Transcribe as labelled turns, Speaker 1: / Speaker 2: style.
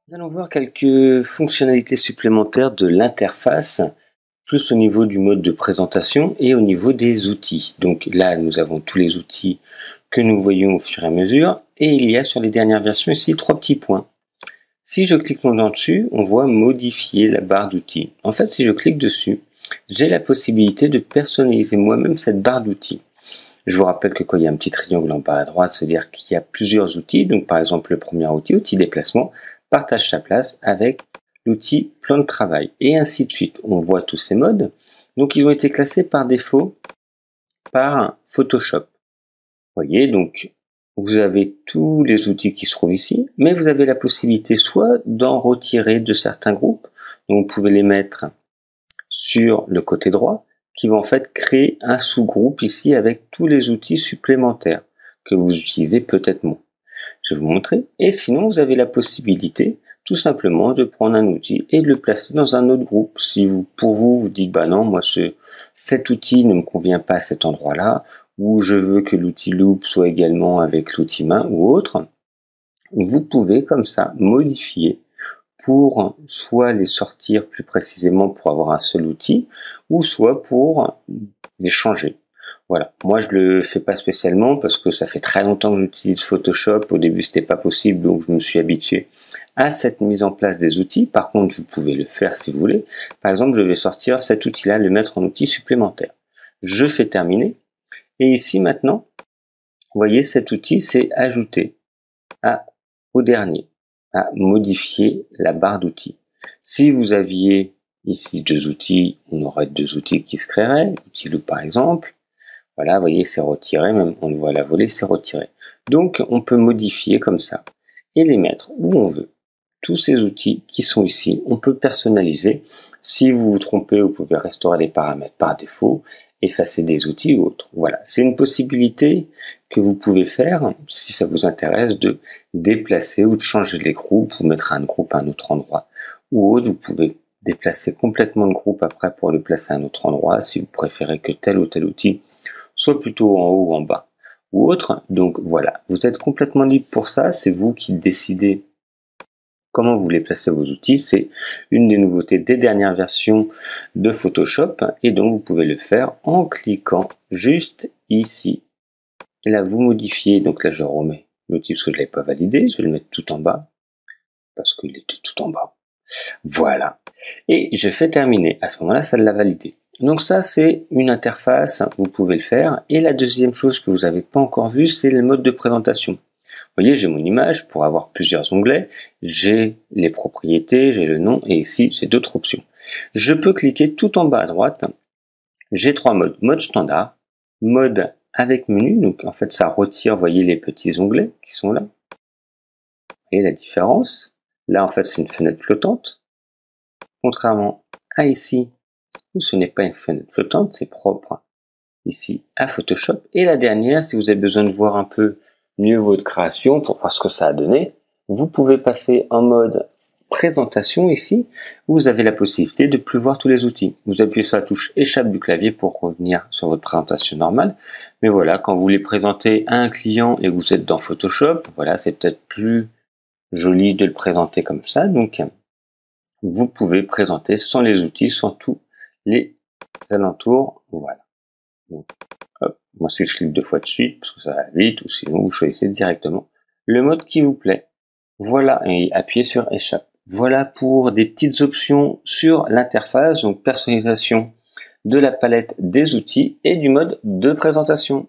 Speaker 1: Nous allons voir quelques fonctionnalités supplémentaires de l'interface, plus au niveau du mode de présentation et au niveau des outils. Donc là, nous avons tous les outils que nous voyons au fur et à mesure. Et il y a sur les dernières versions ici 3 petits points. Si je clique longtemps dessus, on voit modifier la barre d'outils. En fait, si je clique dessus, j'ai la possibilité de personnaliser moi-même cette barre d'outils. Je vous rappelle que quand il y a un petit triangle en bas à droite, c'est-à-dire qu'il y a plusieurs outils. Donc par exemple, le premier outil, outil déplacement, partage sa place avec l'outil plan de travail. Et ainsi de suite. On voit tous ces modes. Donc ils ont été classés par défaut par Photoshop. Vous voyez, donc vous avez tous les outils qui se trouvent ici, mais vous avez la possibilité soit d'en retirer de certains groupes. Donc vous pouvez les mettre sur le côté droit, qui va en fait créer un sous-groupe ici avec tous les outils supplémentaires que vous utilisez peut-être moins. Je vais vous montrer. Et sinon, vous avez la possibilité tout simplement de prendre un outil et de le placer dans un autre groupe. Si pour vous, vous dites, bah non, moi, cet outil ne me convient pas à cet endroit-là, ou je veux que l'outil loop soit également avec l'outil main ou autre, vous pouvez comme ça modifier pour soit les sortir plus précisément pour avoir un seul outil, ou soit pour les changer. Voilà. Moi, je le fais pas spécialement parce que ça fait très longtemps que j'utilise Photoshop. Au début, c'était pas possible, donc je me suis habitué à cette mise en place des outils. Par contre, vous pouvez le faire si vous voulez. Par exemple, je vais sortir cet outil-là, le mettre en outil supplémentaire. Je fais terminer. Et ici, maintenant, vous voyez, cet outil, c'est ajouté au dernier, à modifier la barre d'outils. Si vous aviez ici deux outils, on aurait deux outils qui se créeraient. L'outil loop, par exemple. Voilà, vous voyez, c'est retiré, même on le voit à la volée, c'est retiré. Donc, on peut modifier comme ça et les mettre où on veut. Tous ces outils qui sont ici, on peut personnaliser. Si vous vous trompez, vous pouvez restaurer les paramètres par défaut, effacer des outils ou autres. Voilà, c'est une possibilité que vous pouvez faire si ça vous intéresse de déplacer ou de changer les groupes ou mettre un groupe à un autre endroit. Ou autre, vous pouvez déplacer complètement le groupe après pour le placer à un autre endroit si vous préférez que tel ou tel outil soit plutôt en haut ou en bas, ou autre. Donc voilà, vous êtes complètement libre pour ça, c'est vous qui décidez comment vous voulez placer vos outils. C'est une des nouveautés des dernières versions de Photoshop, et donc vous pouvez le faire en cliquant juste ici. Et là, vous modifiez, donc là je remets l'outil parce que je ne l'ai pas validé, je vais le mettre tout en bas, parce qu'il était tout en bas. Voilà. Et je fais terminer. À ce moment-là, ça l'a validé. Donc ça, c'est une interface, vous pouvez le faire. Et la deuxième chose que vous n'avez pas encore vue, c'est le mode de présentation. Vous voyez, j'ai mon image pour avoir plusieurs onglets. J'ai les propriétés, j'ai le nom, et ici, j'ai d'autres options. Je peux cliquer tout en bas à droite. J'ai trois modes. Mode standard, mode avec menu. Donc en fait, ça retire, vous voyez, les petits onglets qui sont là. Et la différence, là, en fait, c'est une fenêtre flottante. Contrairement à ici, où ce n'est pas une fenêtre flottante, c'est propre ici à Photoshop. Et la dernière, si vous avez besoin de voir un peu mieux votre création pour voir ce que ça a donné, vous pouvez passer en mode présentation ici, où vous avez la possibilité de plus voir tous les outils. Vous appuyez sur la touche échappe du clavier pour revenir sur votre présentation normale. Mais voilà, quand vous les présentez à un client et que vous êtes dans Photoshop, voilà, c'est peut-être plus joli de le présenter comme ça. Donc, vous pouvez présenter sans les outils, sans tous les alentours. Voilà. Donc, hop, moi si je clique deux fois de suite, parce que ça va vite, ou sinon vous choisissez directement le mode qui vous plaît. Voilà, et appuyez sur échappe. Voilà pour des petites options sur l'interface, donc personnalisation de la palette des outils et du mode de présentation.